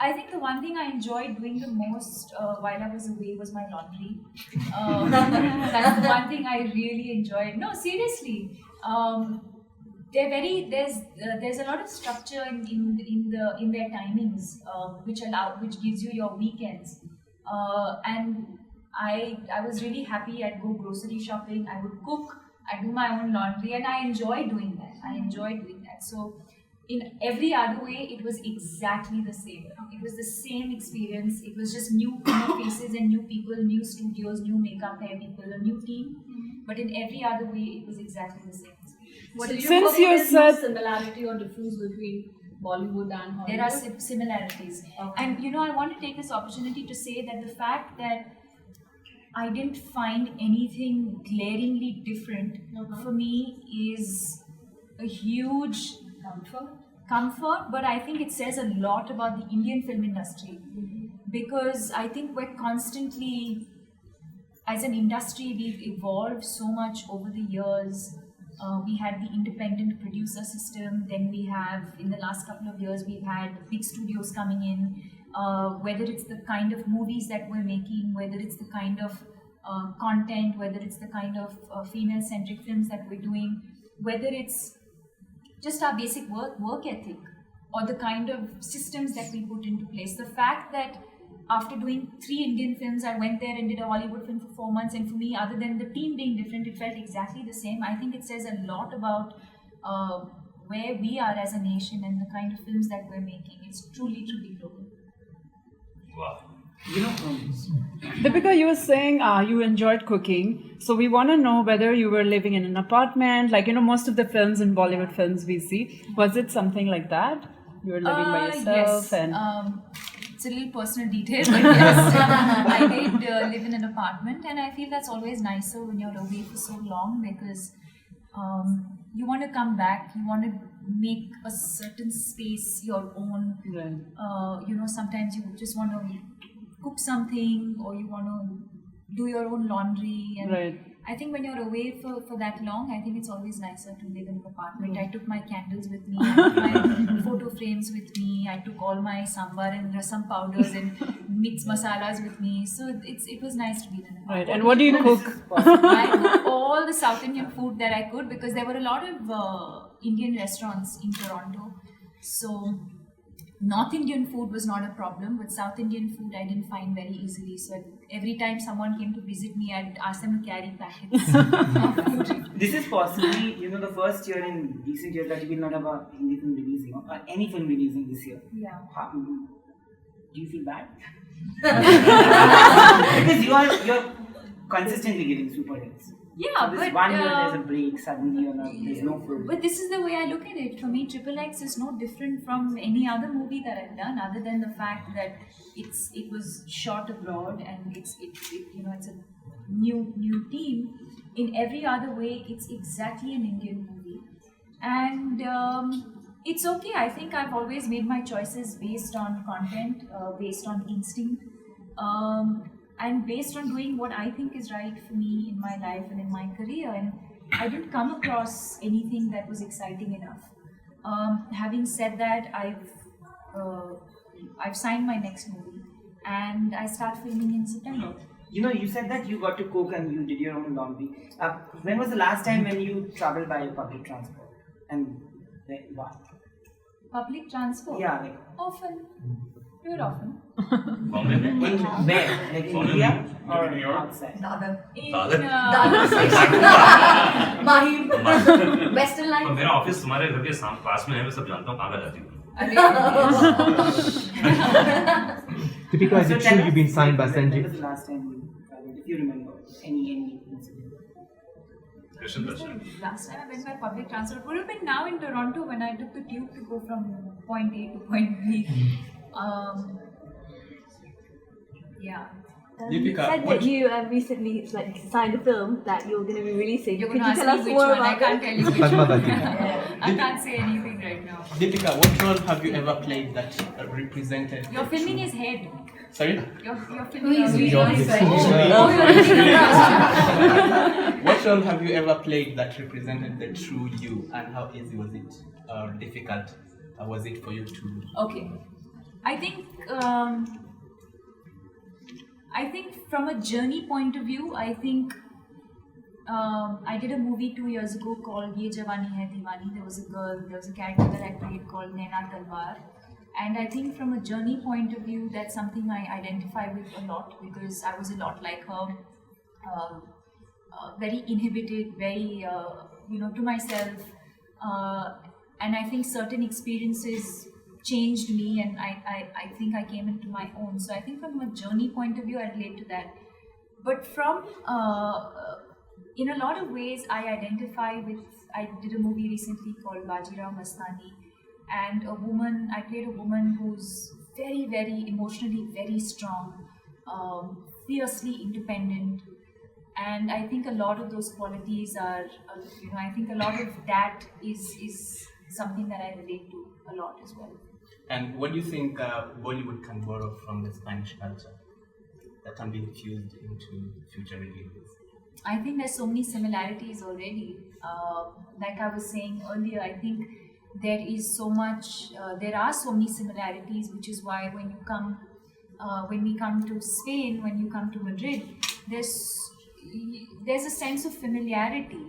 I think the one thing I enjoyed doing the most while I was away was my laundry. That's the one thing I really enjoyed. No, seriously. There's a lot of structure in their timings, which gives you your weekends. And I was really happy. I'd go grocery shopping. I would cook. I do my own laundry, and I enjoy doing that. So in every other way, it was exactly the same. It was the same experience. It was just new faces and new people, new studios, new makeup hair people, a new team. But in every other way, it was exactly the same. Since you said similarity or difference between Bollywood and Hollywood? There are similarities. Okay. And I want to take this opportunity to say that the fact that I didn't find anything glaringly different for me is a huge comfort, but I think it says a lot about the Indian film industry, because I think we're constantly, as an industry, we've evolved so much over the years. We had the independent producer system, then we have, in the last couple of years, we've had big studios coming in, whether it's the kind of movies that we're making, whether it's the kind of content, whether it's the kind of female-centric films that we're doing, whether it's just our basic work ethic or the kind of systems that we put into place. The fact that after doing 3 Indian films, I went there and did a Hollywood film for 4 months, and for me, other than the team being different, it felt exactly the same. I think it says a lot about where we are as a nation and the kind of films that we're making. It's truly, truly global. Wow. Deepika, you were saying you enjoyed cooking. So we want to know whether you were living in an apartment, like, most of the films in Bollywood films we see. Was it something like that? You were living by yourself? Yes. And It's a little personal detail, but yes, I did live in an apartment, and I feel that's always nicer when you're away for so long, because you want to come back, you want to make a certain space your own. Right. Sometimes you just want to cook something, or you want to do your own laundry, and Right. I think when you're away for that long, I think it's always nicer to live in an apartment. I took my candles with me, I took my photo frames with me, I took all my sambar and rasam powders and mixed masalas with me. So it was nice to be in an apartment. Right. And what do you cook? I cooked all the South Indian food that I could, because there were a lot of Indian restaurants in Toronto. So North Indian food was not a problem, but South Indian food I didn't find very easily. So every time someone came to visit me, I'd ask them to carry packets of food. This is possibly, the first year in recent years that you will not have a Hindi film releasing or any film releasing this year. Yeah. Do you feel bad? Because you're consistently getting super hits. Yeah, So this but one year there's a break, suddenly there's no film. But this is the way I look at it. For me, Triple X is no different from any other movie that I've done, other than the fact that it was shot abroad and it's a new team. In every other way, it's exactly an Indian movie, and it's okay. I think I've always made my choices based on content, based on instinct. And based on doing what I think is right for me in my life and in my career. And I didn't come across anything that was exciting enough. Having said that, I've signed my next movie, and I start filming in September. You said that you got to cook and you did your own laundry. When was the last time when you traveled by public transport? And why? Public transport? Yeah, like Often. Very often. Bombay में? in where? Like in India or New York? outside? In, Dada station. Mahim. Western line. और मेरा office तुम्हारे घर के पास में है, मैं सब जानता हूँ, कहाँ का जाती हूँ। Deepika, is it tell true us, you've been signed by when Sanjay? was the last time you traveled, if you remember any incident? Question Darshan. Last time I went by public transport would have been now in Toronto when I took the tube to go from point A to point B. Yeah. You said that you recently signed a film that you're going to be releasing. You're Could going you to tell ask us me which more one. I about can't it? tell you which Padmavati. one. I can't say anything right now. Deepika, what role have you ever played that represented? You're filming his head. Sorry? You're filming Who is his really head. excited? Oh, you're What role have you ever played that represented the true you, and how easy was it, or difficult was it for you to? Okay. I think from a journey point of view, I think I did a movie 2 years ago called Ye Jawani Hai Diwani. There was a character that I played called Naina Talwar. And I think from a journey point of view, that's something I identify with a lot because I was a lot like her. Very inhibited, very, to myself. And I think certain experiences changed me and I think I came into my own. So I think from a journey point of view, I relate to that. But from, in a lot of ways, I identify with, I did a movie recently called Bajirao Mastani. And I played a woman who's very, very emotionally very strong, fiercely independent. And I think a lot of those qualities are, I think a lot of that is something that I relate to a lot as well. And what do you think Bollywood can borrow from the Spanish culture that can be infused into future releases? I think there's so many similarities already. Like I was saying earlier, I think there is so much, there are so many similarities, which is why when we come to Spain, when you come to Madrid, there's a sense of familiarity